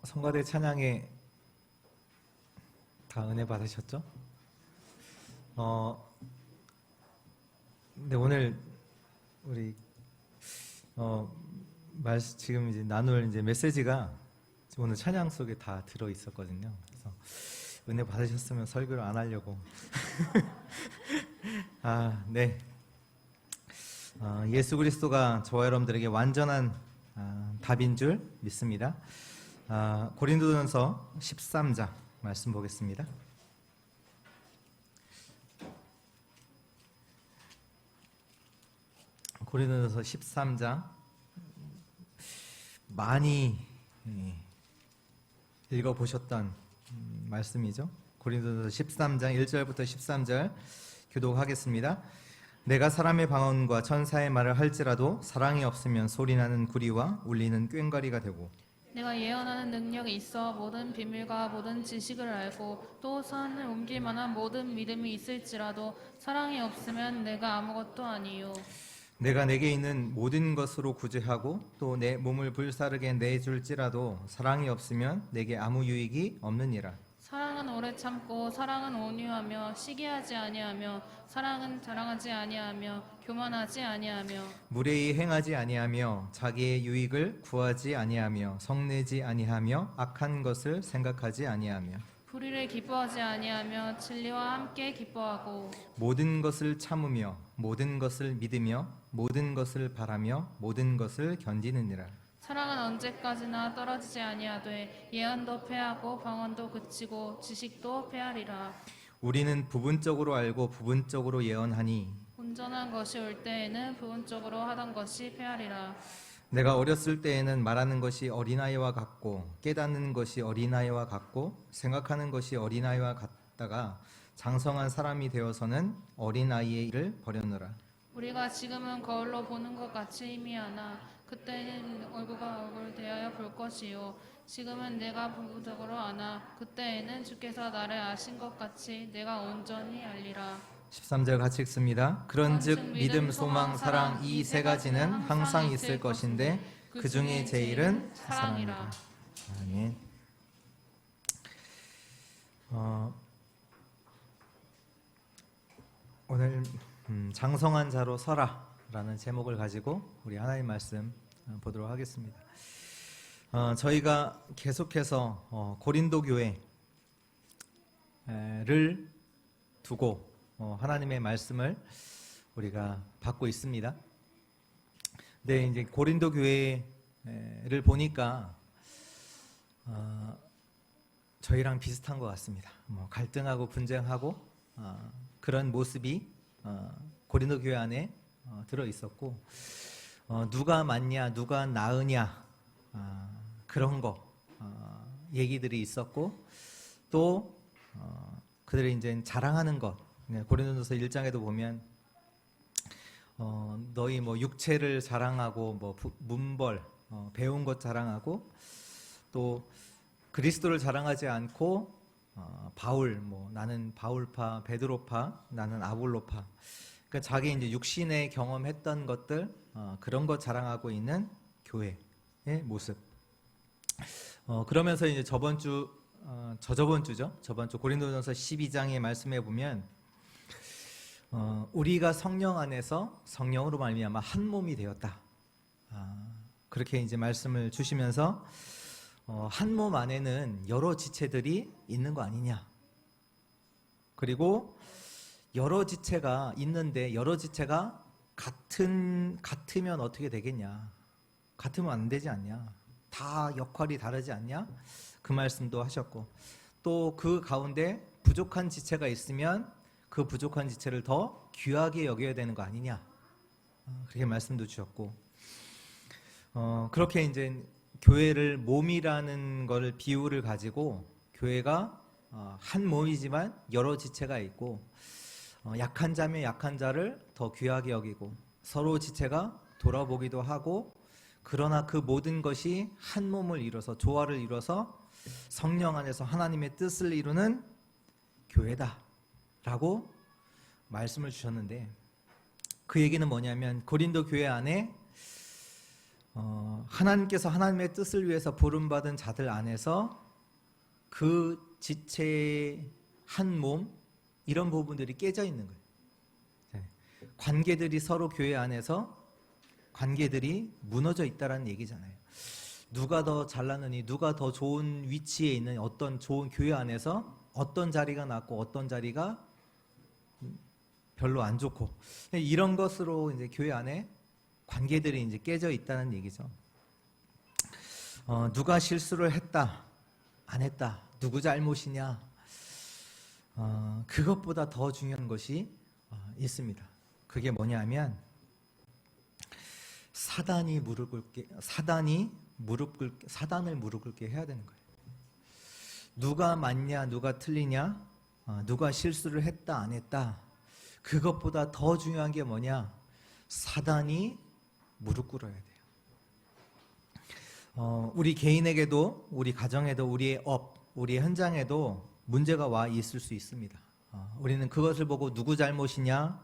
성가대 찬양에 다 은혜 받으셨죠? 근데 오늘 우리 지금 이제 나눌 이제 메시지가 오늘 찬양 속에 다 들어 있었거든요. 그래서 은혜 받으셨으면 설교를 안 하려고. 네. 예수 그리스도가 저와 여러분들에게 완전한 답인 줄 믿습니다. 고린도전서 13장 말씀 보겠습니다. 고린도전서 13장 많이 읽어보셨던 말씀이죠. 고린도전서 13장 1절부터 13절 교독하겠습니다. 내가 사람의 방언과 천사의 말을 할지라도 사랑이 없으면 소리나는 구리와 울리는 꽹과리가 되고, 내가 예언하는 능력이 있어 모든 비밀과 모든 지식을 알고 또 산을 옮길 만한 모든 믿음이 있을지라도 사랑이 없으면 내가 아무것도 아니요. 내가 내게 있는 모든 것으로 구제하고 또 내 몸을 불사르게 내줄지라도 사랑이 없으면 내게 아무 유익이 없느니라. 사랑은 오래 참고 사랑은 온유하며 시기하지 아니하며 사랑은 자랑하지 아니하며 교만하지 아니하며 무례히 행하지 아니하며 자기의 유익을 구하지 아니하며 성내지 아니하며 악한 것을 생각하지 아니하며 불의를 기뻐하지 아니하며 진리와 함께 기뻐하고 모든 것을 참으며 모든 것을 믿으며 모든 것을 바라며 모든 것을 견디느니라. 사랑은 언제까지나 떨어지지 아니하되 예언도 패하고 방언도 그치고 지식도 패하리라. 우리는 부분적으로 알고 부분적으로 예언하니 온전한 것이 올 때에는 부분적으로 하던 것이 패하리라. 내가 어렸을 때에는 말하는 것이 어린아이와 같고 깨닫는 것이 어린아이와 같고 생각하는 것이 어린아이와 같다가 장성한 사람이 되어서는 어린아이의 일을 버렸노라. 우리가 지금은 거울로 보는 것 같이 희미하나 그때는 얼굴과 얼굴 대하여 볼 것이요 지금은 내가 부분적으로 아나 그때에는 주께서 나를 아신 것 같이 내가 온전히 알리라. 13절 같이 읽습니다. 그런즉 믿음, 소망, 사랑 이 세 가지는 항상 있을 것인데 그 중에 제일은 사랑이라. 아멘. 오늘 장성한 자로 서라라는 제목을 가지고 우리 하나님 말씀 보도록 하겠습니다. 저희가 계속해서 고린도 교회를 두고 하나님의 말씀을 우리가 받고 있습니다. 근데 이제 고린도 교회를 보니까 저희랑 비슷한 것 같습니다. 갈등하고 분쟁하고 그런 모습이 고린도 교회 안에 들어 있었고, 누가 맞냐, 누가 나으냐 그런 거 얘기들이 있었고, 또 그들이 이제 자랑하는 것. 고린도전서 1장에도 보면 너희 육체를 자랑하고 문벌 배운 것 자랑하고 또 그리스도를 자랑하지 않고 바울 나는 바울파 베드로파 나는 아볼로파, 그러니까 자기 이제 육신에 경험했던 것들 그런 것 자랑하고 있는 교회의 모습. 그러면서 이제 저번 주 고린도전서 12장의 말씀에 보면 우리가 성령 안에서 성령으로 말미암아 한 몸이 되었다. 그렇게 이제 말씀을 주시면서 한 몸 안에는 여러 지체들이 있는 거 아니냐. 그리고 여러 지체가 있는데 여러 지체가 같으면 어떻게 되겠냐. 같으면 안 되지 않냐. 다 역할이 다르지 않냐. 그 말씀도 하셨고, 또 그 가운데 부족한 지체가 있으면 그 부족한 지체를 더 귀하게 여겨야 되는 거 아니냐. 그렇게 말씀도 주셨고, 그렇게 이제 교회를 몸이라는 걸 비유를 가지고 교회가 한 몸이지만 여러 지체가 있고, 약한 자면 약한 자를 더 귀하게 여기고 서로 지체가 돌아보기도 하고, 그러나 그 모든 것이 한 몸을 이뤄서 조화를 이뤄서 성령 안에서 하나님의 뜻을 이루는 교회다 라고 말씀을 주셨는데, 그 얘기는 뭐냐면 고린도 교회 안에 하나님께서 하나님의 뜻을 위해서 부름받은 자들 안에서 그 지체의 한 몸, 이런 부분들이 깨져 있는 거예요. 관계들이 서로 교회 안에서 관계들이 무너져 있다는 얘기잖아요. 누가 더 잘나느니, 누가 더 좋은 위치에 있는 어떤 좋은 교회 안에서 어떤 자리가 낫고 어떤 자리가 별로 안 좋고, 이런 것으로 이제 교회 안에 관계들이 이제 깨져 있다는 얘기죠. 누가 실수를 했다, 안 했다, 누구 잘못이냐, 그것보다 더 중요한 것이 있습니다. 그게 뭐냐면 사단을 무릎 꿇게 해야 되는 거예요. 누가 맞냐, 누가 틀리냐, 누가 실수를 했다, 안 했다, 그것보다 더 중요한 게 뭐냐? 사단이 무릎 꿇어야 돼요. 우리 개인에게도, 우리 가정에도, 우리의 우리의 현장에도 문제가 와 있을 수 있습니다. 우리는 그것을 보고 누구 잘못이냐,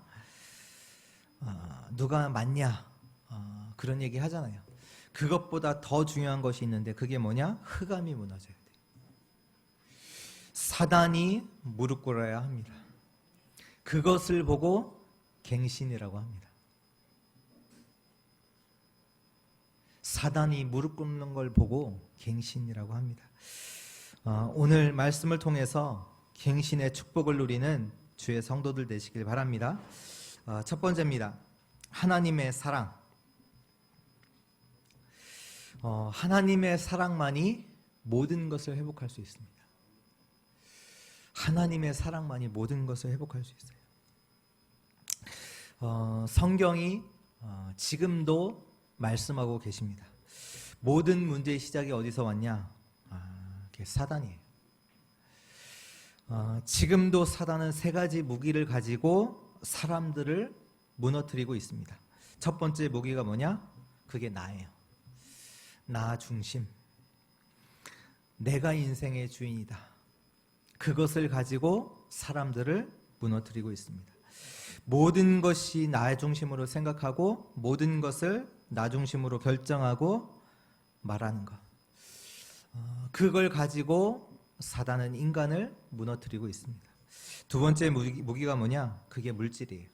누가 맞냐, 그런 얘기 하잖아요. 그것보다 더 중요한 것이 있는데 그게 뭐냐? 흑암이 무너져야 돼요. 사단이 무릎 꿇어야 합니다. 그것을 보고 갱신이라고 합니다. 사단이 무릎 꿇는 걸 보고 갱신이라고 합니다. 오늘 말씀을 통해서 갱신의 축복을 누리는 주의 성도들 되시길 바랍니다. 첫 번째입니다. 하나님의 사랑. 하나님의 사랑만이 모든 것을 회복할 수 있습니다. 하나님의 사랑만이 모든 것을 회복할 수 있어요. 성경이 지금도 말씀하고 계십니다. 모든 문제의 시작이 어디서 왔냐? 그게 사단이에요. 지금도 사단은 세 가지 무기를 가지고 사람들을 무너뜨리고 있습니다. 첫 번째 무기가 뭐냐? 그게 나예요. 나 중심. 내가 인생의 주인이다. 그것을 가지고 사람들을 무너뜨리고 있습니다. 모든 것이 나 중심으로 생각하고 모든 것을 나 중심으로 결정하고 말하는 것. 그걸 가지고 사단은 인간을 무너뜨리고 있습니다. 두 번째 무기가 뭐냐? 그게 물질이에요.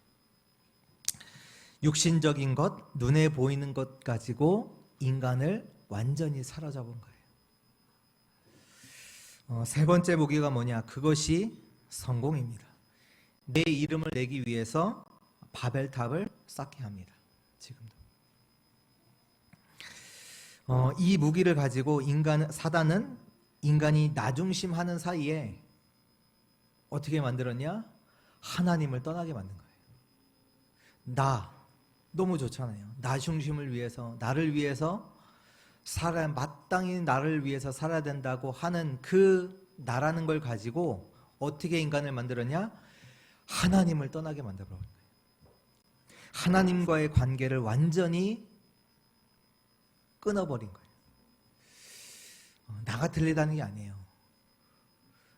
육신적인 것, 눈에 보이는 것 가지고 인간을 완전히 사로잡은 거예요. 세 번째 무기가 뭐냐? 그것이 성공입니다. 내 이름을 내기 위해서 바벨탑을 쌓게 합니다. 지금도. 이 무기를 가지고 사단은 인간이 나 중심하는 사이에 어떻게 만들었냐? 하나님을 떠나게 만든 거예요. 나 너무 좋잖아요. 나 중심을 위해서, 나를 위해서 마땅히 나를 위해서 살아야 된다고 하는 그 나라는 걸 가지고 어떻게 인간을 만들었냐? 하나님을 떠나게 만들어버린 거예요. 하나님과의 관계를 완전히 끊어버린 거예요. 나가 틀리다는 게 아니에요.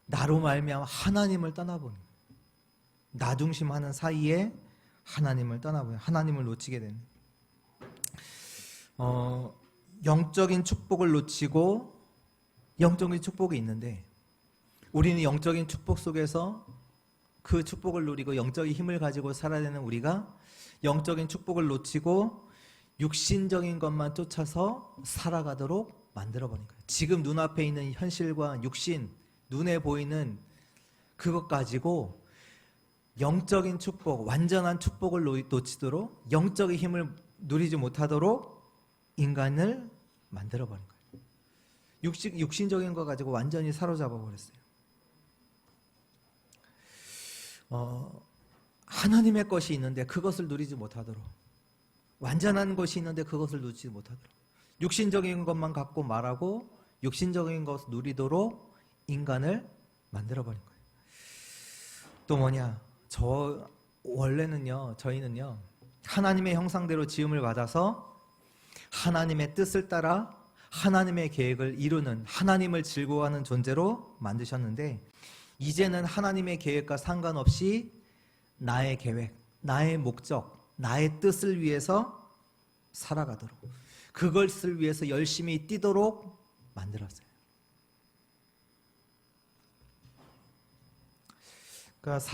나로 말미암아 하나님을 떠나버린 거예요. 나 중심하는 사이에 하나님을 떠나버려요. 하나님을 놓치게 되는. 영적인 축복을 놓치고 영적인 축복이 있는데 우리는 영적인 축복 속에서 그 축복을 누리고 영적인 힘을 가지고 살아야 되는 우리가 영적인 축복을 놓치고 육신적인 것만 쫓아서 살아가도록 만들어버린 거예요. 지금 눈앞에 있는 현실과 육신, 눈에 보이는 그것 가지고 영적인 축복, 완전한 축복을 놓치도록 영적인 힘을 누리지 못하도록 인간을 만들어버린 거예요. 육신적인 거 가지고 완전히 사로잡아 버렸어요. 하나님의 것이 있는데 그것을 누리지 못하도록, 완전한 것이 있는데 그것을 누리지 못하도록, 육신적인 것만 갖고 말하고 육신적인 것을 누리도록 인간을 만들어버린 거예요. 또 뭐냐? 저희는요 하나님의 형상대로 지음을 받아서 하나님의 뜻을 따라 하나님의 계획을 이루는, 하나님을 즐거워하는 존재로 만드셨는데 이제는 하나님의 계획과 상관없이 나의 계획, 나의 목적, 나의 뜻을 위해서 살아가도록, 그것을 위해서 열심히 뛰도록 만들었어요. 그러니까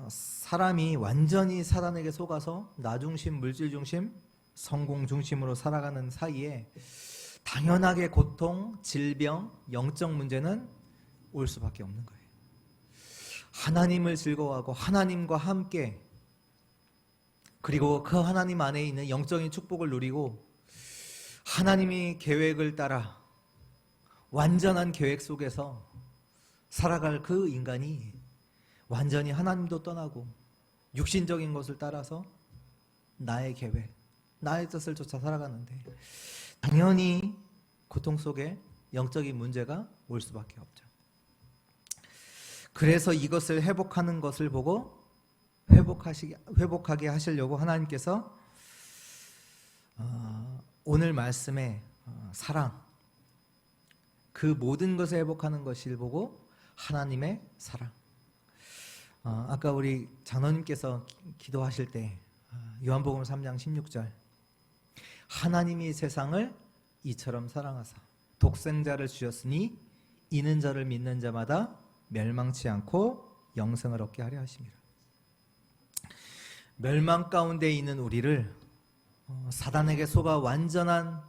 사람이 완전히 사단에게 속아서 나 중심, 물질 중심, 성공 중심으로 살아가는 사이에 당연하게 고통, 질병, 영적 문제는 올 수밖에 없는 거예요. 하나님을 즐거워하고 하나님과 함께, 그리고 그 하나님 안에 있는 영적인 축복을 누리고 하나님이 계획을 따라 완전한 계획 속에서 살아갈 그 인간이 완전히 하나님도 떠나고 육신적인 것을 따라서 나의 계획, 나의 뜻을 쫓아 살아가는데 당연히 고통 속에 영적인 문제가 올 수밖에 없죠. 그래서 이것을 회복하는 것을 보고 회복하게 하시려고 하나님께서 오늘 말씀에 사랑, 그 모든 것을 회복하는 것을 보고 하나님의 사랑. 아까 우리 장로님께서 기도하실 때 요한복음 3장 16절, 하나님이 세상을 이처럼 사랑하사 독생자를 주셨으니 이는 저를 믿는 자마다 멸망치 않고 영생을 얻게 하려 하심이라. 멸망 가운데 있는 우리를 사단에게 속아 완전한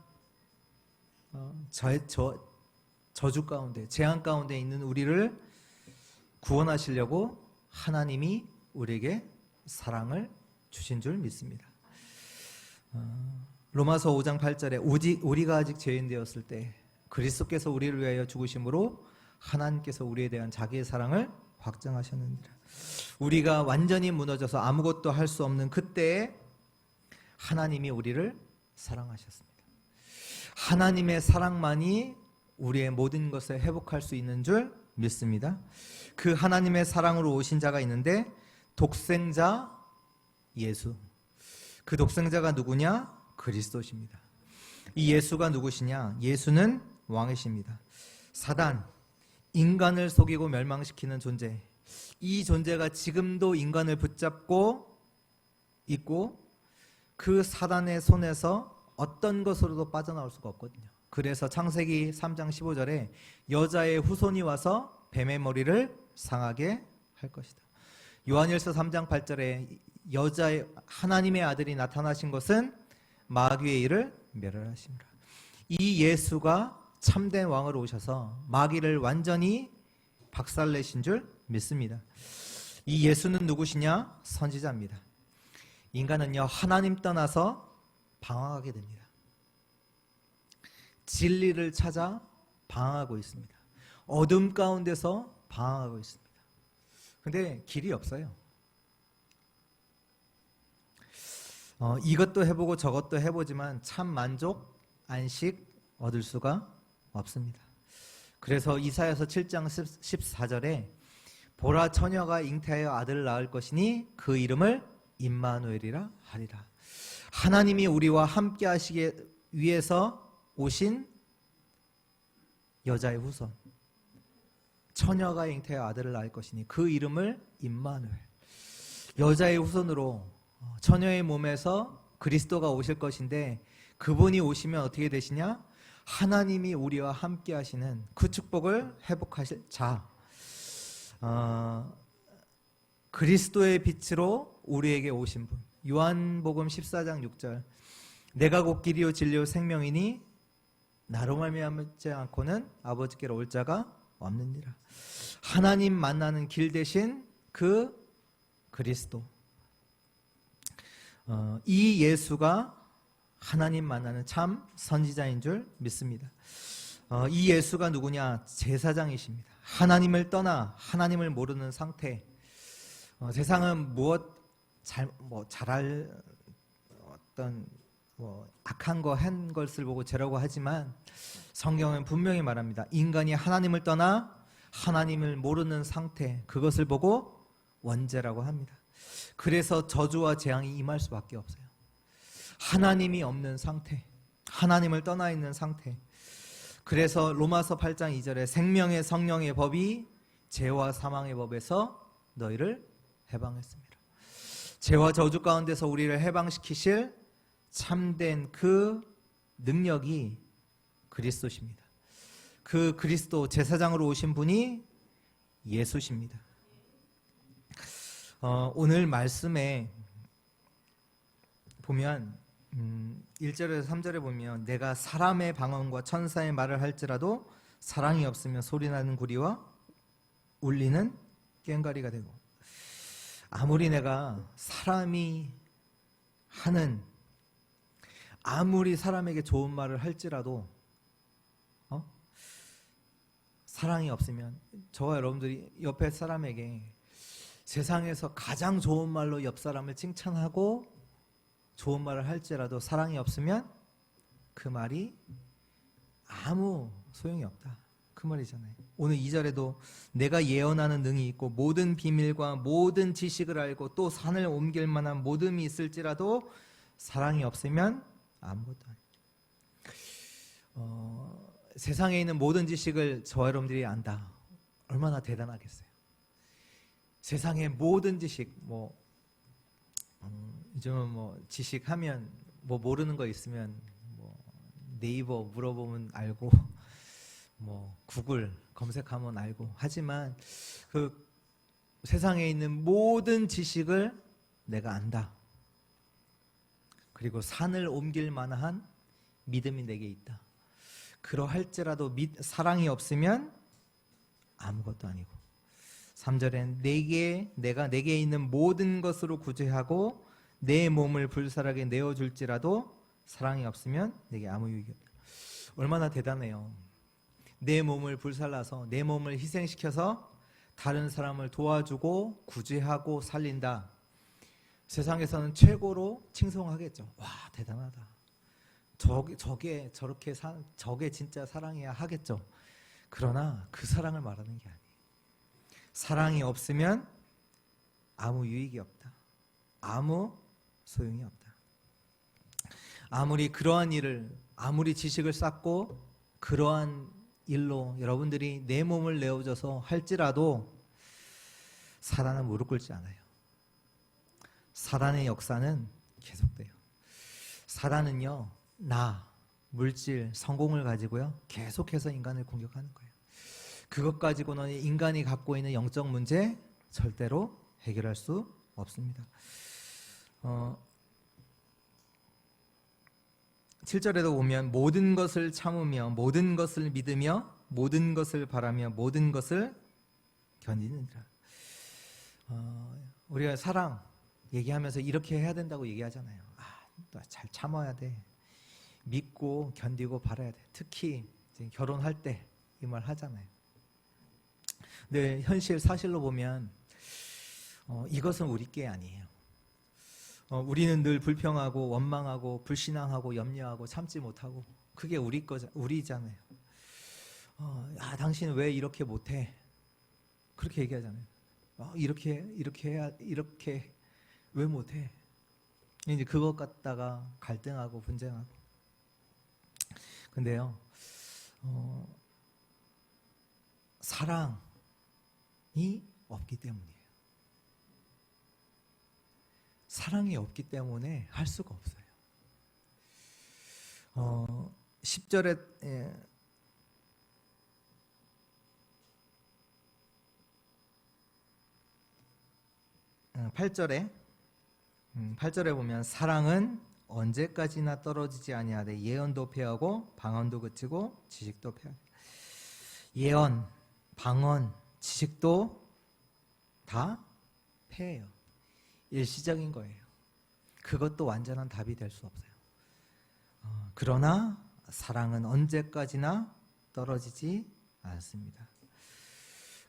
저주 가운데, 재앙 가운데 있는 우리를 구원하시려고 하나님이 우리에게 사랑을 주신 줄 믿습니다. 로마서 5장 8절에 오직 우리가 아직 죄인 되었을 때 그리스도께서 우리를 위하여 죽으심으로 하나님께서 우리에 대한 자기의 사랑을 확증하셨느니라. 우리가 완전히 무너져서 아무것도 할 수 없는 그때에 하나님이 우리를 사랑하셨습니다. 하나님의 사랑만이 우리의 모든 것을 회복할 수 있는 줄 믿습니다. 그 하나님의 사랑으로 오신 자가 있는데 독생자 예수, 그 독생자가 누구냐? 그리스도십니다. 이 예수가 누구시냐? 예수는 왕이십니다. 사단, 인간을 속이고 멸망시키는 존재, 이 존재가 지금도 인간을 붙잡고 있고 그 사단의 손에서 어떤 것으로도 빠져나올 수가 없거든요. 그래서 창세기 3장 15절에 여자의 후손이 와서 뱀의 머리를 상하게 할 것이다. 요한일서 3장 8절에 여자의 하나님의 아들이 나타나신 것은 마귀의 일을 멸하심이라. 이 예수가 참된 왕으로 오셔서 마귀를 완전히 박살내신 줄 믿습니다. 이 예수는 누구시냐? 선지자입니다. 인간은요, 하나님 떠나서 방황하게 됩니다. 진리를 찾아 방황하고 있습니다. 어둠 가운데서 방황하고 있습니다. 근데 길이 없어요. 이것도 해보고 저것도 해보지만 참 만족, 안식 얻을 수가 없습니다. 그래서 이사야서 7장 14절에 보라 처녀가 잉태하여 아들을 낳을 것이니 그 이름을 임마누엘이라 하리라. 하나님이 우리와 함께 하시기 위해서 오신 여자의 후손, 처녀가 잉태하여 아들을 낳을 것이니 그 이름을 임마누엘. 여자의 후손으로 처녀의 몸에서 그리스도가 오실 것인데 그분이 오시면 어떻게 되시냐? 하나님이 우리와 함께 하시는 그 축복을 회복하실 자, 그리스도의 빛으로 우리에게 오신 분. 요한복음 14장 6절, 내가 곧 길이요 진리요 생명이니 나로 말미암지 않고는 아버지께로 올 자가 없느니라. 하나님 만나는 길 대신 그 그리스도, 이 예수가 하나님 만나는 참 선지자인 줄 믿습니다. 이 예수가 누구냐? 제사장이십니다. 하나님을 떠나 하나님을 모르는 상태. 세상은 잘할 어떤 악한 거 한 것을 보고 죄라고 하지만 성경은 분명히 말합니다. 인간이 하나님을 떠나 하나님을 모르는 상태, 그것을 보고 원죄라고 합니다. 그래서 저주와 재앙이 임할 수밖에 없어요. 하나님이 없는 상태, 하나님을 떠나 있는 상태. 그래서 로마서 8장 2절에 생명의 성령의 법이 죄와 사망의 법에서 너희를 해방했습니다. 죄와 저주 가운데서 우리를 해방시키실 참된 그 능력이 그리스도십니다. 그 그리스도 제사장으로 오신 분이 예수십니다. 오늘 말씀에 보면 1절에서 3절에 보면 내가 사람의 방언과 천사의 말을 할지라도 사랑이 없으면 소리나는 구리와 울리는 꽹과리가 되고, 아무리 내가 사람이 하는, 아무리 사람에게 좋은 말을 할지라도 사랑이 없으면, 저와 여러분들이 옆에 사람에게 세상에서 가장 좋은 말로 옆 사람을 칭찬하고 좋은 말을 할지라도 사랑이 없으면 그 말이 아무 소용이 없다, 그 말이잖아요. 오늘 2절에도 내가 예언하는 능이 있고 모든 비밀과 모든 지식을 알고 또 산을 옮길 만한 모듬이 있을지라도 사랑이 없으면 아무것도 아니죠. 세상에 있는 모든 지식을 저와 여러분들이 안다, 얼마나 대단하겠어요. 세상의 모든 지식, 요즘은 지식하면 모르는 거 있으면 네이버 물어보면 알고, 구글 검색하면 알고, 하지만 그 세상에 있는 모든 지식을 내가 안다. 그리고 산을 옮길 만한 믿음이 내게 있다. 그러할지라도 사랑이 없으면 아무것도 아니고, 3절엔 내가 내게 있는 모든 것으로 구제하고 내 몸을 불살하게 내어줄지라도 사랑이 없으면 내게 아무 유익이 없다. 얼마나 대단해요. 내 몸을 불살라서, 내 몸을 희생시켜서 다른 사람을 도와주고 구제하고 살린다. 세상에서는 최고로 칭송하겠죠. 와, 대단하다. 저게 진짜 사랑이야 하겠죠. 그러나 그 사랑을 말하는 게 아니에요. 사랑이 없으면 아무 유익이 없다. 아무 소용이 없다. 아무리 그러한 일을, 아무리 지식을 쌓고 그러한 일로 여러분들이 내 몸을 내어줘서 할지라도 사단은 무릎 꿇지 않아요. 사단의 역사는 계속돼요. 사단은요, 물질, 성공을 가지고요 계속해서 인간을 공격하는 거예요. 그것 가지고는 인간이 갖고 있는 영적 문제 절대로 해결할 수 없습니다. 7절에도 보면 모든 것을 참으며 모든 것을 믿으며 모든 것을 바라며 모든 것을 견디느니라. 우리가 사랑 얘기하면서 이렇게 해야 된다고 얘기하잖아요. 잘 참아야 돼. 믿고 견디고 바라야 돼. 특히 결혼할 때 이 말 하잖아요. 근데 현실 사실로 보면 이것은 우리 게 아니에요. 우리는 늘 불평하고 원망하고 불신앙하고 염려하고 참지 못하고, 그게 우리잖아요. 당신은 왜 이렇게 못해? 그렇게 얘기하잖아요. 이렇게 왜 못해? 이제 그것 갖다가 갈등하고 분쟁하고. 근데요, 사랑이 없기 때문이에요. 사랑이 없기 때문에 할 수가 없어요. 10절에 8절에 보면 사랑은 언제까지나 떨어지지 아니하되 예언도 패하고 방언도 그치고 지식도 패하고. 예언, 방언, 지식도 다 패해요. 일시적인 거예요. 그것도 완전한 답이 될 수 없어요. 그러나 사랑은 언제까지나 떨어지지 않습니다.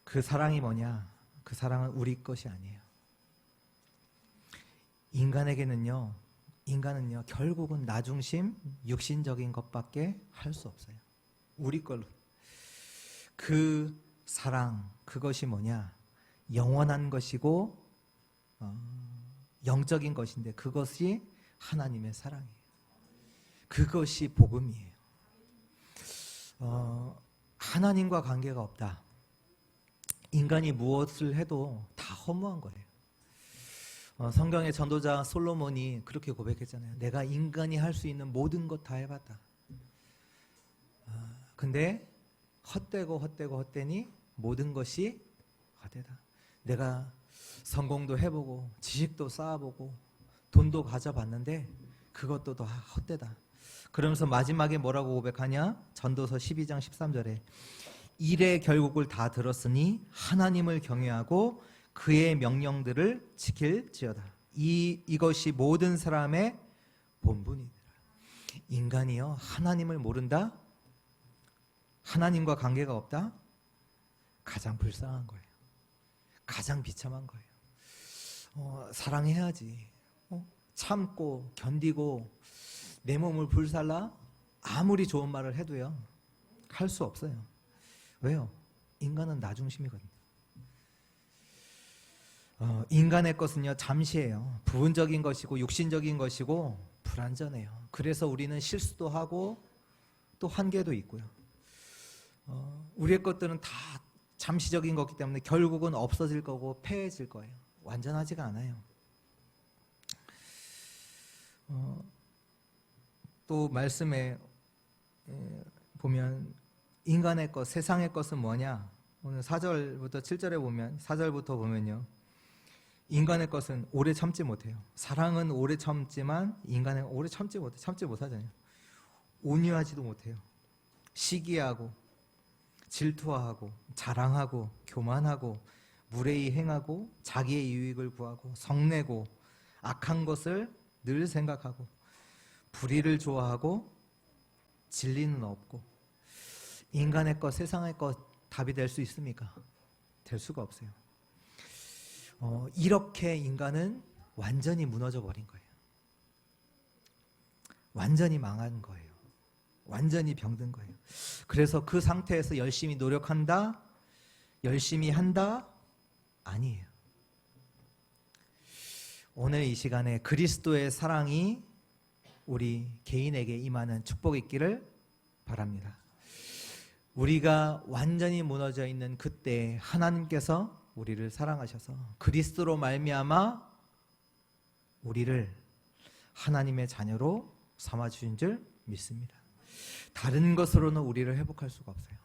그 사랑이 뭐냐? 그 사랑은 우리 것이 아니에요. 인간은요 결국은 나 중심, 육신적인 것밖에 할 수 없어요. 우리 걸로. 그 사랑, 그것이 뭐냐? 영원한 것이고 영적인 것인데, 그것이 하나님의 사랑이에요. 그것이 복음이에요. 하나님과 관계가 없다. 인간이 무엇을 해도 다 허무한 거예요. 성경의 전도자 솔로몬이 그렇게 고백했잖아요. 내가 인간이 할 수 있는 모든 것 다 해봤다. 근데 헛되니 모든 것이 헛되다. 내가 성공도 해보고 지식도 쌓아보고 돈도 가져봤는데 그것도 다 헛되다. 그러면서 마지막에 뭐라고 고백하냐? 전도서 12장 13절에 일의 결국을 다 들었으니 하나님을 경외하고 그의 명령들을 지킬지어다. 이것이 모든 사람의 본분이니라. 인간이요, 하나님을 모른다? 하나님과 관계가 없다? 가장 불쌍한 거예요. 가장 비참한 거예요. 사랑해야지. 참고 견디고 내 몸을 불살라 아무리 좋은 말을 해도요, 할 수 없어요. 왜요? 인간은 나 중심이거든요. 인간의 것은요, 잠시예요. 부분적인 것이고 육신적인 것이고 불완전해요. 그래서 우리는 실수도 하고 또 한계도 있고요. 우리의 것들은 다 잠시적인 거기 때문에 결국은 없어질 거고 패해질 거예요. 완전하지가 않아요. 또 말씀에 보면 인간의 것, 세상의 것은 뭐냐? 오늘 4절부터 7절에 보면, 4절부터 보면요, 인간의 것은 오래 참지 못해요. 사랑은 오래 참지만 인간은 오래 참지 못하잖아요. 온유하지도 못해요. 시기하고 질투하고 자랑하고 교만하고 무례히 행하고 자기의 유익을 구하고 성내고 악한 것을 늘 생각하고 불의를 좋아하고 진리는 없고. 인간의 것, 세상의 것 답이 될 수 있습니까? 될 수가 없어요. 이렇게 인간은 완전히 무너져 버린 거예요. 완전히 망한 거예요. 완전히 병든 거예요. 그래서 그 상태에서 열심히 노력한다? 열심히 한다? 아니에요. 오늘 이 시간에 그리스도의 사랑이 우리 개인에게 임하는 축복이 있기를 바랍니다. 우리가 완전히 무너져 있는 그때 하나님께서 우리를 사랑하셔서 그리스도로 말미암아 우리를 하나님의 자녀로 삼아주신 줄 믿습니다. 다른 것으로는 우리를 회복할 수가 없어요.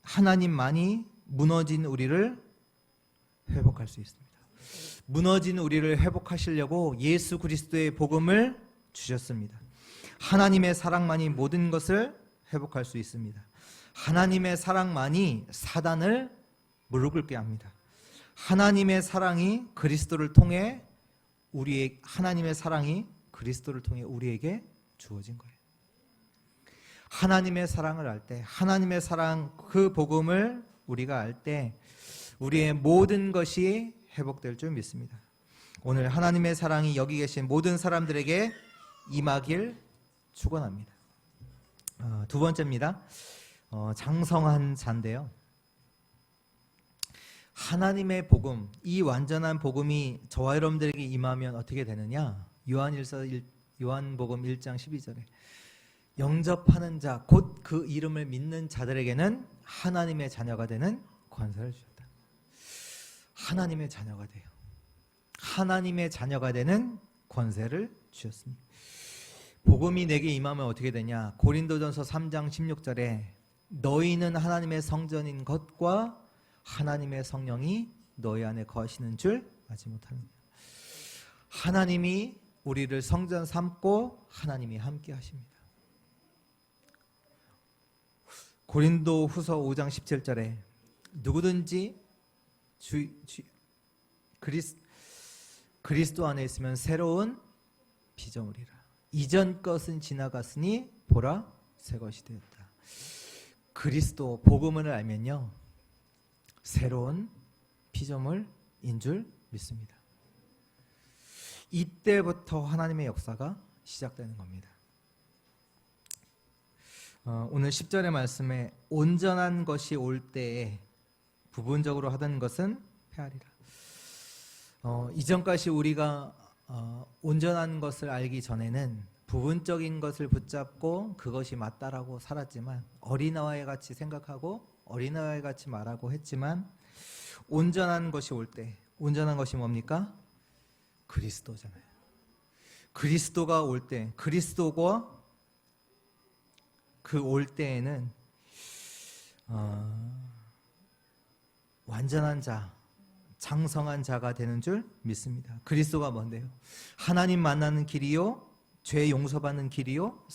하나님만이 무너진 우리를 회복할 수 있습니다. 무너진 우리를 회복하시려고 예수 그리스도의 복음을 주셨습니다. 하나님의 사랑만이 모든 것을 회복할 수 있습니다. 하나님의 사랑만이 사단을 무릎 꿇게 합니다. 하나님의 사랑이 그리스도를 통해 하나님의 사랑이 그리스도를 통해 우리에게 주어진 거예요. 하나님의 사랑을 알 때, 하나님의 사랑 그 복음을 우리가 알 때 우리의 모든 것이 회복될 줄 믿습니다. 오늘 하나님의 사랑이 여기 계신 모든 사람들에게 임하길 축원합니다. 두 번째입니다. 장성한 자인데요. 하나님의 복음, 이 완전한 복음이 저와 여러분들에게 임하면 어떻게 되느냐? 요한복음 1장 12절에 영접하는 자, 곧 그 이름을 믿는 자들에게는 하나님의 자녀가 되는 권세를 주셨다. 하나님의 자녀가 돼요. 하나님의 자녀가 되는 권세를 주셨습니다. 복음이 내게 임하면 어떻게 되냐? 고린도전서 3장 16절에 너희는 하나님의 성전인 것과 하나님의 성령이 너희 안에 거하시는 줄 알지 못하느냐. 하나님이 우리를 성전 삼고 하나님이 함께 하십니다. 고린도 후서 5장 17절에 누구든지 그리스도 안에 있으면 새로운 피조물이라. 이전 것은 지나갔으니 보라 새 것이 되었다. 그리스도 복음을 알면요, 새로운 피조물인 줄 믿습니다. 이때부터 하나님의 역사가 시작되는 겁니다. 오늘 10절의 말씀에 온전한 것이 올 때에 부분적으로 하던 것은 폐하리라. 이전까지 우리가 온전한 것을 알기 전에는 부분적인 것을 붙잡고 그것이 맞다라고 살았지만, 어린아이 같이 생각하고 어린아이 같이 말하고 했지만, 온전한 것이 올 때, 온전한 것이 뭡니까? 그리스도잖아요. 그리스도가 올 때, 그리스도가 그 올 때에는 완전한 자, 장성한 자가 되는 줄 믿습니다. 그리스도가 뭔데요? 하나님 만나는 길이요, 죄 용서받는 길이요,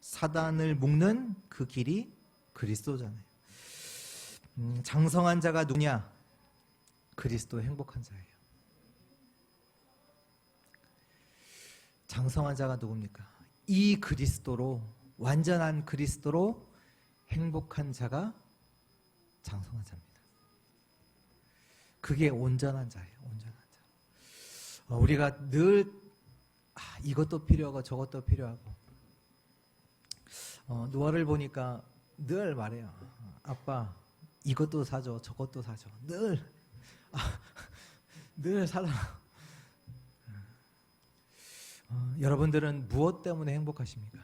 사단을 묶는 그 길이 그리스도잖아요. 장성한 자가 누구냐? 그리스도 행복한 자예요. 장성한 자가 누굽니까? 이 그리스도로, 완전한 그리스도로 행복한 자가 장성한 자입니다. 그게 온전한 자예요. 온전한 자. 우리가 늘 이것도 필요하고 저것도 필요하고, 노아를 보니까 늘 말해요. 아빠 이것도 사줘, 저것도 사줘. 늘 사달라고. 여러분들은 무엇 때문에 행복하십니까?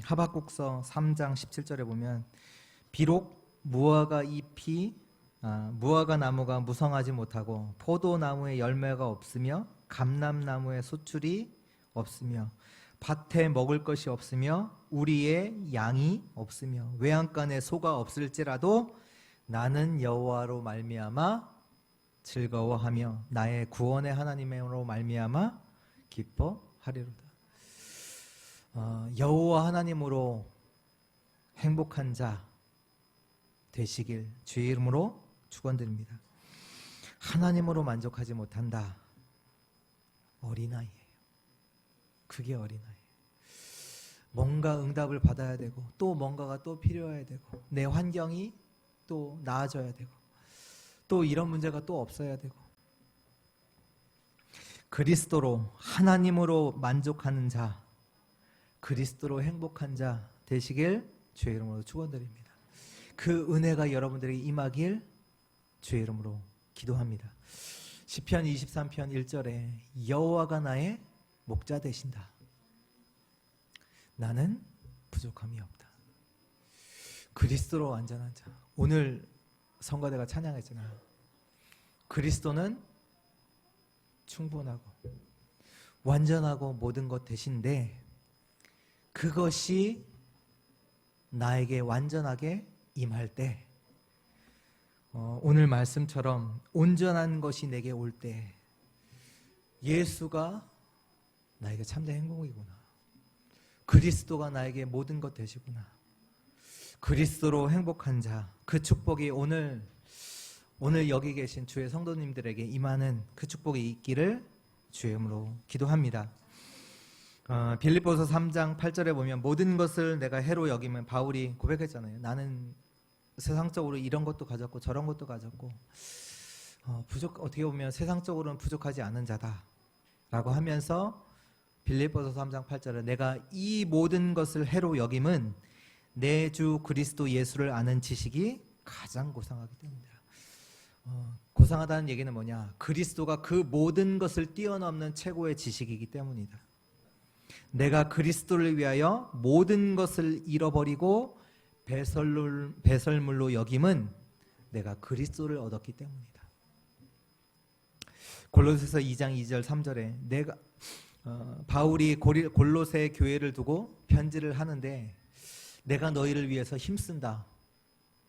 하박국서 3장 17절에 보면 비록 무화과 나무가 무성하지 못하고 포도나무에 열매가 없으며 감람나무에 소출이 없으며 밭에 먹을 것이 없으며 우리의 양이 없으며 외양간에 소가 없을지라도 나는 여호와로 말미암아 즐거워하며 나의 구원의 하나님으로 말미암아 기뻐하리로다. 여호와 하나님으로 행복한 자 되시길 주의 이름으로 축원드립니다. 하나님으로 만족하지 못한다. 어린아이예요. 그게 어린아이예요. 뭔가 응답을 받아야 되고 또 뭔가가 또 필요해야 되고 내 환경이 또 나아져야 되고 또 이런 문제가 또 없어야 되고, 그리스도로 하나님으로 만족하는 자, 그리스도로 행복한 자 되시길 주의 이름으로 축원드립니다. 그 은혜가 여러분들에게 임하길 주의 이름으로 기도합니다. 시편 23편 1절에 여호와가 나의 목자 되신다. 나는 부족함이 없다. 그리스도로 완전한 자. 오늘 성가대가 찬양했잖아요. 그리스도는 충분하고 완전하고 모든 것 되신데 그것이 나에게 완전하게 임할 때, 오늘 말씀처럼 온전한 것이 내게 올 때 예수가 나에게 참된 행복이구나. 그리스도가 나에게 모든 것 되시구나. 그리스도로 행복한 자, 그 축복이 오늘 여기 계신 주의 성도님들에게 임하는 그 축복이 있기를 주의 이름으로 기도합니다. 빌립보서 3장 8절에 보면 모든 것을 내가 해로 여기면 바울이 고백했잖아요. 나는 세상적으로 이런 것도 가졌고 저런 것도 가졌고 어떻게 보면 세상적으로는 부족하지 않은 자다 라고 하면서 빌립보서 3장 8절에 내가 이 모든 것을 해로 여김은 내 주 그리스도 예수를 아는 지식이 가장 고상하기 때문이다. 고상하다는 얘기는 뭐냐? 그리스도가 그 모든 것을 뛰어넘는 최고의 지식이기 때문이다. 내가 그리스도를 위하여 모든 것을 잃어버리고 배설물로 여김은 내가 그리스도를 얻었기 때문이다. 골로새서 2장 2절 3절에 바울이 골로새 교회를 두고 편지를 하는데 내가 너희를 위해서 힘쓴다.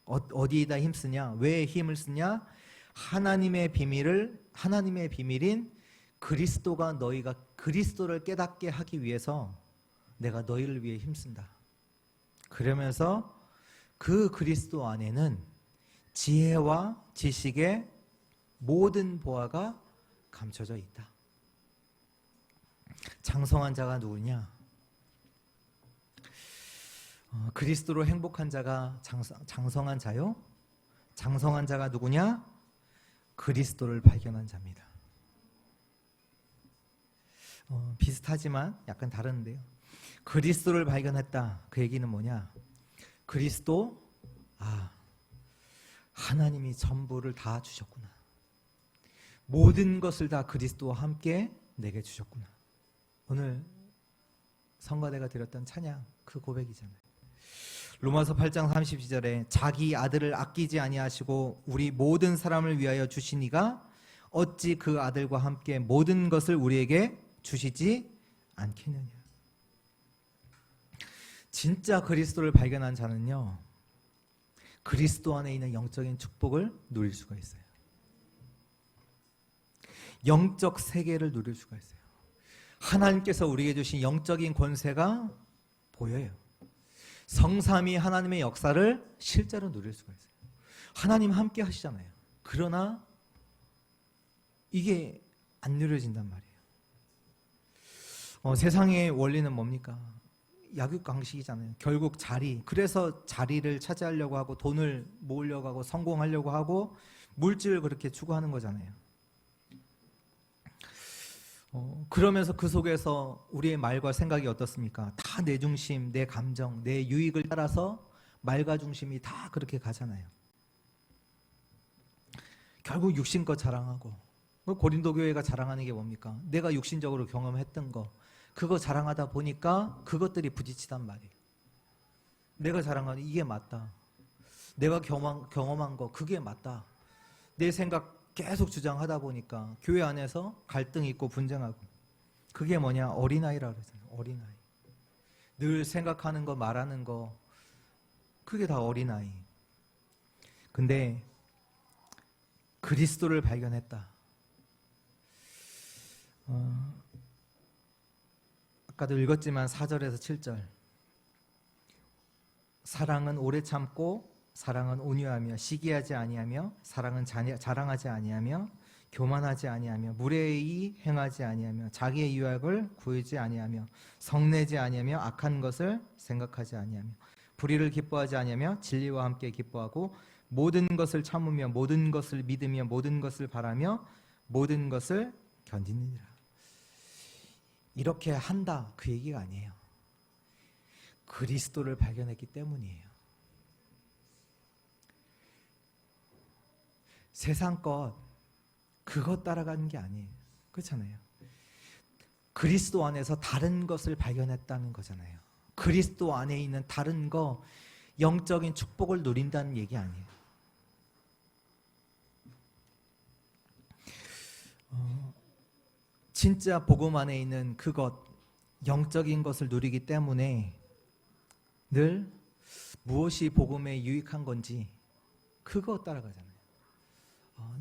어디에다 힘쓰냐? 왜 힘을 쓰냐? 하나님의 비밀인 그리스도가 너희가 그리스도를 깨닫게 하기 위해서 내가 너희를 위해 힘쓴다. 그러면서 그 그리스도 안에는 지혜와 지식의 모든 보화가 감춰져 있다. 장성한 자가 누구냐? 그리스도로 행복한 자가 장성한 자요? 장성한 자가 누구냐? 그리스도를 발견한 자입니다. 비슷하지만 약간 다른데요. 그리스도를 발견했다. 그 얘기는 뭐냐? 그리스도, 하나님이 전부를 다 주셨구나. 모든 것을 다 그리스도와 함께 내게 주셨구나. 오늘 성가대가 드렸던 찬양, 그 고백이잖아요. 로마서 8장 32절에 자기 아들을 아끼지 아니하시고 우리 모든 사람을 위하여 주시니가 어찌 그 아들과 함께 모든 것을 우리에게 주시지 않겠느냐. 진짜 그리스도를 발견한 자는요, 그리스도 안에 있는 영적인 축복을 누릴 수가 있어요. 영적 세계를 누릴 수가 있어요. 하나님께서 우리에게 주신 영적인 권세가 보여요. 성삼위 하나님의 역사를 실제로 누릴 수가 있어요. 하나님 함께 하시잖아요. 그러나 이게 안 누려진단 말이에요. 세상의 원리는 뭡니까? 약육강식이잖아요. 결국 자리, 그래서 자리를 차지하려고 하고 돈을 모으려고 하고 성공하려고 하고 물질을 그렇게 추구하는 거잖아요. 그러면서 그 속에서 우리의 말과 생각이 어떻습니까? 다 내 중심, 내 감정, 내 유익을 따라서 말과 중심이 다 그렇게 가잖아요. 결국 육신껏 자랑하고, 고린도 교회가 자랑하는 게 뭡니까? 내가 육신적으로 경험했던 거, 그거 자랑하다 보니까 그것들이 부딪히단 말이에요. 내가 자랑하는 이게 맞다. 내가 경험한 거 그게 맞다. 내 생각 계속 주장하다 보니까 교회 안에서 갈등이 있고 분쟁하고. 그게 뭐냐? 어린아이라고 그러잖아요. 어린아이. 늘 생각하는 거 말하는 거 그게 다 어린아이. 근데 그리스도를 발견했다. 아까도 읽었지만 4절에서 7절, 사랑은 오래 참고 사랑은 온유하며 시기하지 아니하며 사랑은 자랑하지 아니하며 교만하지 아니하며 무례히 행하지 아니하며 자기의 유익을 구하지 아니하며 성내지 아니하며 악한 것을 생각하지 아니하며 불의를 기뻐하지 아니하며 진리와 함께 기뻐하고 모든 것을 참으며 모든 것을 믿으며 모든 것을 바라며 모든 것을 견디느니라. 이렇게 한다 그 얘기가 아니에요. 그리스도를 발견했기 때문이에요. 세상 것 그것 따라가는 게 아니에요. 그렇잖아요. 그리스도 안에서 다른 것을 발견했다는 거잖아요. 그리스도 안에 있는 다른 거, 영적인 축복을 누린다는 얘기 아니에요. 진짜 복음 안에 있는 그것, 영적인 것을 누리기 때문에 늘 무엇이 복음에 유익한 건지 그거 따라가잖아요.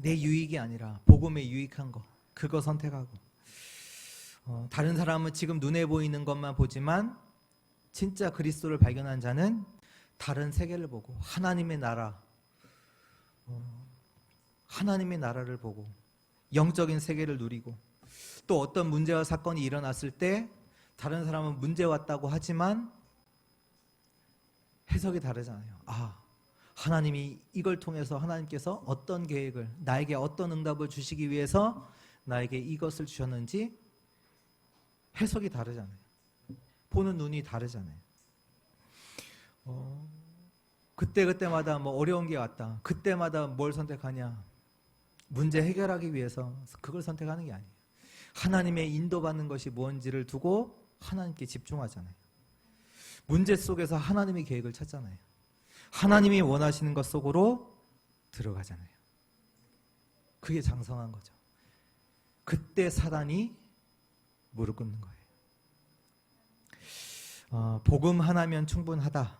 내 유익이 아니라 복음에 유익한 거, 그거 선택하고. 다른 사람은 지금 눈에 보이는 것만 보지만 진짜 그리스도를 발견한 자는 다른 세계를 보고 하나님의 나라, 하나님의 나라를 보고 영적인 세계를 누리고, 또 어떤 문제와 사건이 일어났을 때 다른 사람은 문제 왔다고 하지만 해석이 다르잖아요. 하나님이 이걸 통해서 하나님께서 어떤 계획을, 나에게 어떤 응답을 주시기 위해서 나에게 이것을 주셨는지 해석이 다르잖아요. 보는 눈이 다르잖아요. 그때마다 뭐 어려운 게 왔다. 그때마다 뭘 선택하냐? 문제 해결하기 위해서 그걸 선택하는 게 아니에요. 하나님의 인도받는 것이 뭔지를 두고 하나님께 집중하잖아요. 문제 속에서 하나님의 계획을 찾잖아요. 하나님이 원하시는 것 속으로 들어가잖아요. 그게 장성한 거죠. 그때 사단이 무릎 꿇는 거예요. 복음 하나면 충분하다.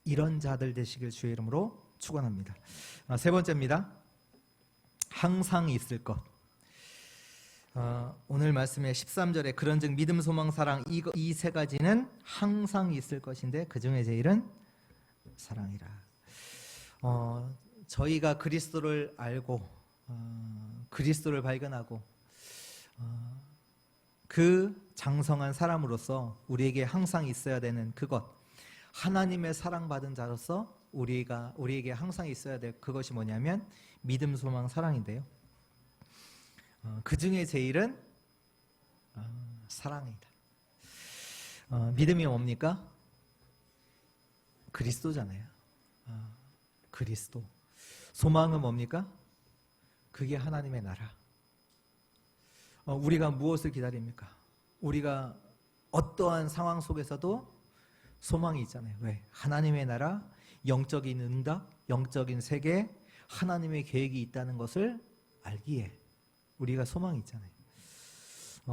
이런 자들 되시길 주의 이름으로 축원합니다. 세 번째입니다. 항상 있을 것. 오늘 말씀의 13절에 그런즉 믿음, 소망, 사랑 이 세 가지는 항상 있을 것인데 그 중에 제일은 사랑이라. 저희가 그리스도를 알고 그리스도를 발견하고 그 장성한 사람으로서 우리에게 항상 있어야 되는 그것, 하나님의 사랑받은 자로서 우리에게 항상 있어야 될 그것이 뭐냐면 믿음, 소망, 사랑인데요. 그 중에 제일은 사랑이다. 믿음이 뭡니까? 그리스도잖아요. 그리스도. 소망은 뭡니까? 그게 하나님의 나라. 우리가 무엇을 기다립니까? 우리가 어떠한 상황 속에서도 소망이 있잖아요. 왜? 하나님의 나라, 영적인 응답, 영적인 세계, 하나님의 계획이 있다는 것을 알기에 우리가 소망이 있잖아요.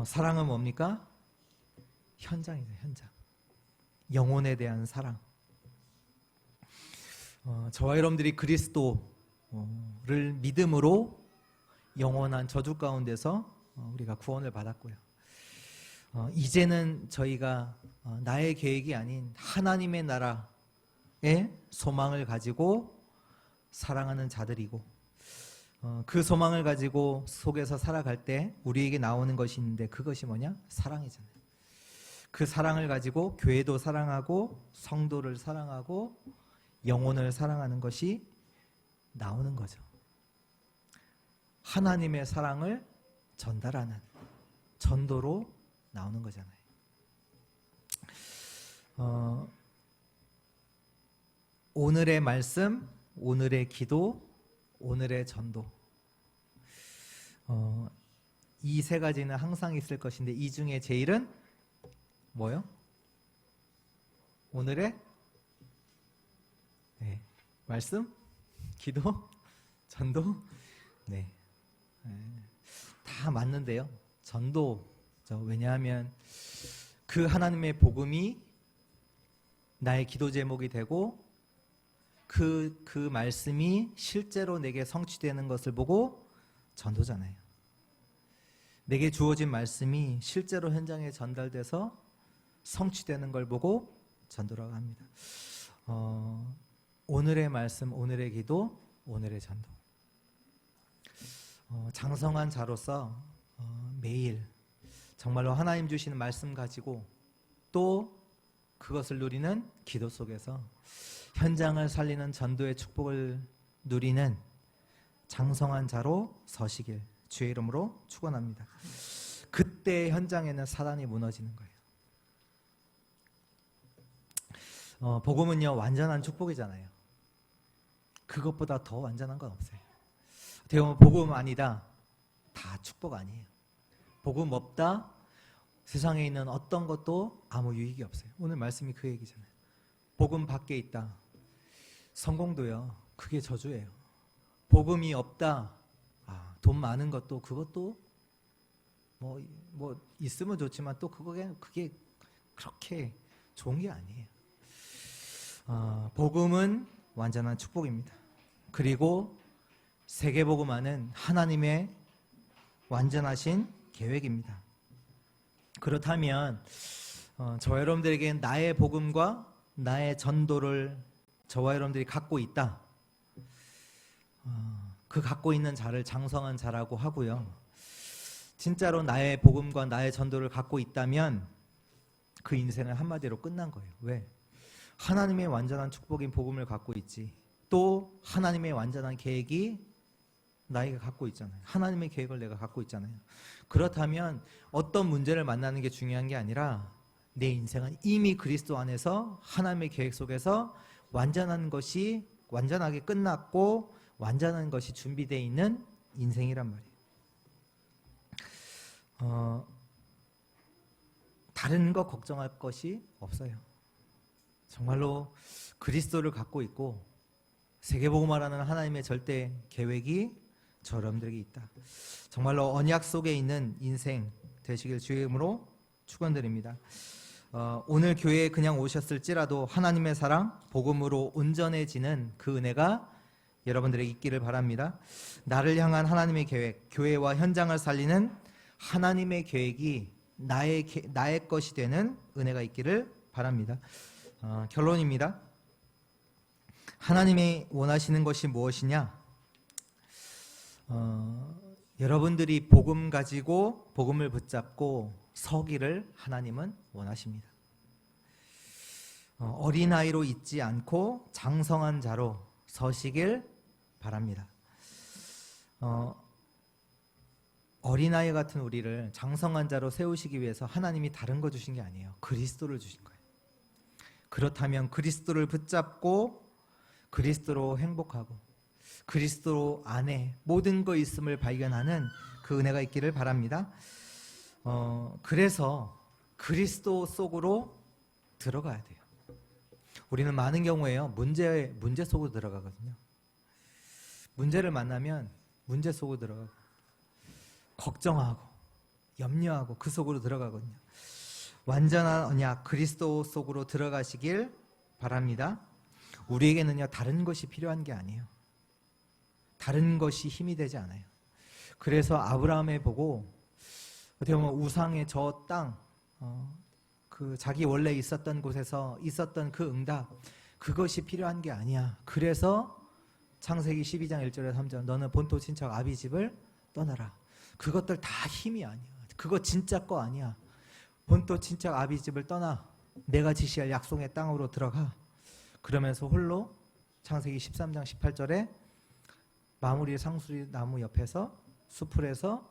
사랑은 뭡니까? 현장이죠, 현장. 영혼에 대한 사랑. 저와 여러분들이 그리스도를 믿음으로 영원한 저주 가운데서 우리가 구원을 받았고요. 이제는 저희가 나의 계획이 아닌 하나님의 나라의 소망을 가지고 사랑하는 자들이고, 그 소망을 가지고 속에서 살아갈 때 우리에게 나오는 것이 있는데, 그것이 뭐냐? 사랑이잖아요. 그 사랑을 가지고 교회도 사랑하고 성도를 사랑하고 영혼을 사랑하는 것이 나오는 거죠. 하나님의 사랑을 전달하는 전도로 나오는 거잖아요. 오늘의 말씀, 오늘의 기도, 오늘의 전도, 이 세 가지는 항상 있을 것인데, 이 중에 제일은 뭐요? 오늘의 말씀, 기도, 전도. 다 맞는데요. 전도, 왜냐하면 그 하나님의 복음이 나의 기도 제목이 되고, 그 말씀이 실제로 내게 성취되는 것을 보고 전도잖아요. 내게 주어진 말씀이 실제로 현장에 전달돼서 성취되는 걸 보고 전도라고 합니다. 오늘의 말씀, 오늘의 기도, 오늘의 전도. 장성한 자로서 매일 정말로 하나님 주시는 말씀 가지고 또 그것을 누리는 기도 속에서 현장을 살리는 전도의 축복을 누리는 장성한 자로 서시길 주의 이름으로 축원합니다. 그때 현장에는 사단이 무너지는 거예요. 복음은요, 완전한 축복이잖아요. 그것보다 더 완전한 건 없어요. 어떻게 보면 복음 아니다, 다 축복 아니에요. 복음 없다, 세상에 있는 어떤 것도 아무 유익이 없어요. 오늘 말씀이 그 얘기잖아요. 복음 밖에 있다, 성공도요, 그게 저주예요. 복음이 없다, 돈 많은 것도, 그것도 뭐 있으면 좋지만 또 그게 그렇게 좋은 게 아니에요. 복음은 완전한 축복입니다. 그리고 세계복음화는 하나님의 완전하신 계획입니다. 그렇다면 저와 여러분들에게 나의 복음과 나의 전도를 저와 여러분들이 갖고 있다. 그 갖고 있는 자를 장성한 자라고 하고요. 진짜로 나의 복음과 나의 전도를 갖고 있다면 그 인생은 한마디로 끝난 거예요. 왜? 하나님의 완전한 축복인 복음을 갖고 있지. 또 하나님의 완전한 계획이 나에게 갖고 있잖아요. 하나님의 계획을 내가 갖고 있잖아요. 그렇다면 어떤 문제를 만나는 게 중요한 게 아니라 내 인생은 이미 그리스도 안에서 하나님의 계획 속에서 완전하게 끝났고 완전한 것이 준비되어 있는 인생이란 말이에요. 다른 거 걱정할 것이 없어요. 정말로 그리스도를 갖고 있고 세계복음화라는 하나님의 절대 계획이 저 여러분들에게 있다. 정말로 언약 속에 있는 인생 되시길 주의 이름으로 축원드립니다. 오늘 교회에 그냥 오셨을지라도 하나님의 사랑, 복음으로 온전해지는 그 은혜가 여러분들에게 있기를 바랍니다. 나를 향한 하나님의 계획, 교회와 현장을 살리는 하나님의 계획이 나의 것이 되는 은혜가 있기를 바랍니다. 결론입니다. 하나님이 원하시는 것이 무엇이냐? 여러분들이 복음 가지고 복음을 붙잡고 서기를 하나님은 원하십니다. 어린아이로 있지 않고 장성한 자로 서시길 바랍니다. 어린아이 같은 우리를 장성한 자로 세우시기 위해서 하나님이 다른 거 주신 게 아니에요. 그리스도를 주신 거예요. 그렇다면 그리스도를 붙잡고 그리스도로 행복하고 그리스도 안에 모든 거 있음을 발견하는 그 은혜가 있기를 바랍니다. 그래서 그리스도 속으로 들어가야 돼요. 우리는 많은 경우에요, 문제 속으로 들어가거든요. 문제를 만나면 문제 속으로 들어가고 걱정하고 염려하고 그 속으로 들어가거든요. 완전한 언약 그리스도 속으로 들어가시길 바랍니다. 우리에게는요 다른 것이 필요한 게 아니에요. 다른 것이 힘이 되지 않아요. 그래서 아브라함에 보고 어떻게 보면 우상의 저 땅, 그 자기 원래 있었던 곳에서 있었던 그 응답, 그것이 필요한 게 아니야. 그래서 창세기 12장 1절에 3절 너는 본토 친척 아비 집을 떠나라. 그것들 다 힘이 아니야. 그거 진짜 거 아니야. 본토 친척 아비 집을 떠나 내가 지시할 약속의 땅으로 들어가. 그러면서 홀로 창세기 13장 18절에 마무리 상수리 나무 옆에서 수풀에서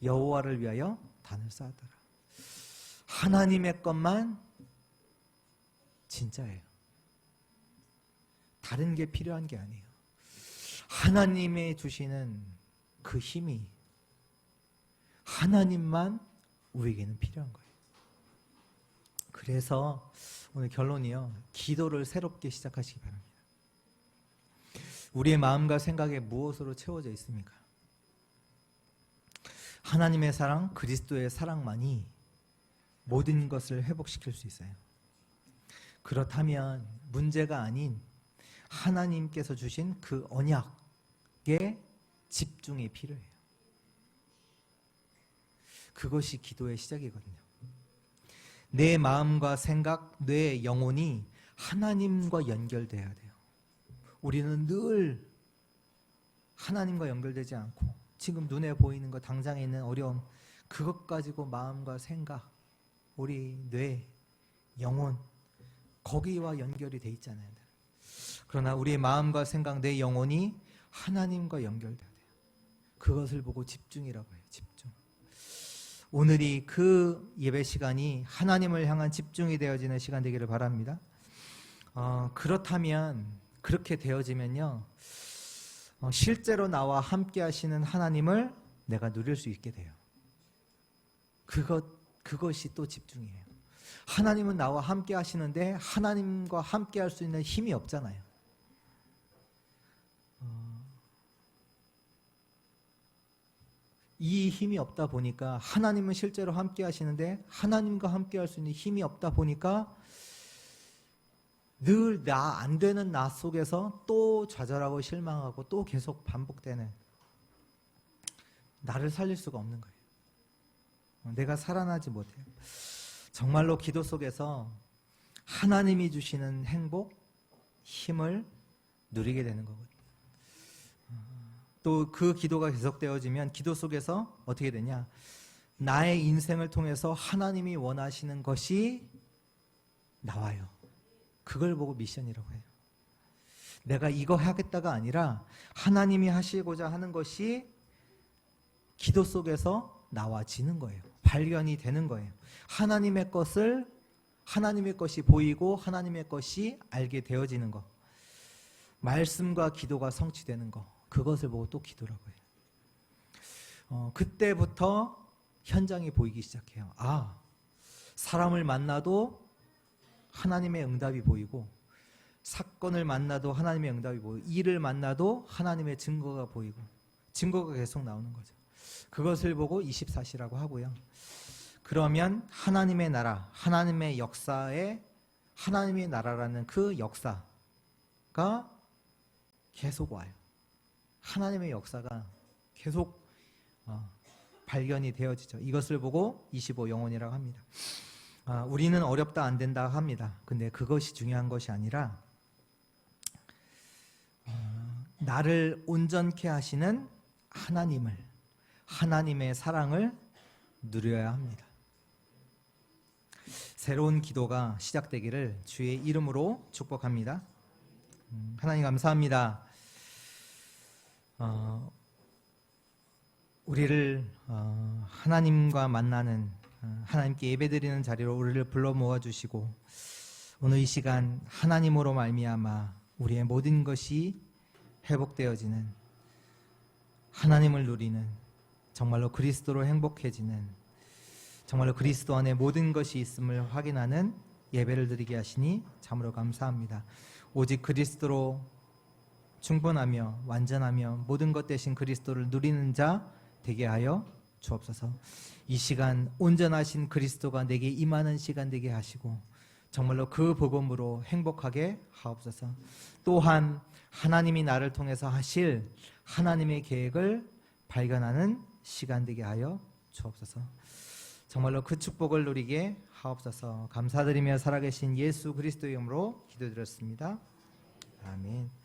여호와를 위하여 단을 쌓았더라. 하나님의 것만 진짜예요. 다른 게 필요한 게 아니에요. 하나님의 주시는 그 힘이 하나님만 우리에게는 필요한 거예요. 그래서 오늘 결론이요. 기도를 새롭게 시작하시기 바랍니다. 우리의 마음과 생각에 무엇으로 채워져 있습니까? 하나님의 사랑, 그리스도의 사랑만이 모든 것을 회복시킬 수 있어요. 그렇다면 문제가 아닌 하나님께서 주신 그 언약에 집중이 필요해요. 그것이 기도의 시작이거든요. 내 마음과 생각, 내 영혼이 하나님과 연결돼야 돼요. 우리는 늘 하나님과 연결되지 않고 지금 눈에 보이는 것, 당장에 있는 어려움, 그것 가지고 마음과 생각, 우리 뇌, 영혼, 거기와 연결이 돼 있잖아요. 그러나 우리의 마음과 생각, 내 영혼이 하나님과 연결돼야 돼요. 그것을 보고 집중이라고 해요. 집중. 오늘이 그 예배 시간이 하나님을 향한 집중이 되어지는 시간 되기를 바랍니다. 그렇다면 그렇게 되어지면요, 실제로 나와 함께 하시는 하나님을 내가 누릴 수 있게 돼요. 그것이 또 집중이에요. 하나님은 나와 함께 하시는데 하나님과 함께 할 수 있는 힘이 없잖아요. 이 힘이 없다 보니까 하나님은 실제로 함께 하시는데 하나님과 함께 할 수 있는 힘이 없다 보니까 늘 나 안 되는 나 속에서 또 좌절하고 실망하고 또 계속 반복되는, 나를 살릴 수가 없는 거예요. 내가 살아나지 못해요. 정말로 기도 속에서 하나님이 주시는 행복, 힘을 누리게 되는 거거든요. 또 그 기도가 계속되어지면 기도 속에서 어떻게 되냐, 나의 인생을 통해서 하나님이 원하시는 것이 나와요. 그걸 보고 미션이라고 해요. 내가 이거 하겠다가 아니라 하나님이 하시고자 하는 것이 기도 속에서 나와지는 거예요. 발견이 되는 거예요. 하나님의 것이 보이고 하나님의 것이 알게 되어지는 것, 말씀과 기도가 성취되는 것, 그것을 보고 또 기도라고 해요. 그때부터 현장이 보이기 시작해요. 사람을 만나도 하나님의 응답이 보이고, 사건을 만나도 하나님의 응답이 보이고, 일을 만나도 하나님의 증거가 보이고, 증거가 계속 나오는 거죠. 그것을 보고 24시라고 하고요. 그러면 하나님의 나라, 하나님의 역사에 하나님의 나라라는 그 역사가 계속 와요. 하나님의 역사가 계속 발견이 되어지죠. 이것을 보고 25 영혼이라고 합니다. 우리는 어렵다 안 된다 합니다. 근데 그것이 중요한 것이 아니라 나를 온전케 하시는 하나님의 사랑을 누려야 합니다. 새로운 기도가 시작되기를 주의 이름으로 축복합니다. 하나님 감사합니다. 우리를 하나님과 만나는, 하나님께 예배드리는 자리로 우리를 불러 모아주시고, 오늘 이 시간 하나님으로 말미암아 우리의 모든 것이 회복되어지는, 하나님을 누리는, 정말로 그리스도로 행복해지는, 정말로 그리스도 안에 모든 것이 있음을 확인하는 예배를 드리게 하시니 참으로 감사합니다. 오직 그리스도로 충분하며 완전하며 모든 것 대신 그리스도를 누리는 자 되게 하여 주옵소서. 이 시간 온전하신 그리스도가 내게 임하는 시간 되게 하시고 정말로 그 복음으로 행복하게 하옵소서. 또한 하나님이 나를 통해서 하실 하나님의 계획을 발견하는 시간 되게 하여 주옵소서. 정말로 그 축복을 누리게 하옵소서. 감사드리며 살아계신 예수 그리스도의 이름으로 기도드렸습니다. 아멘.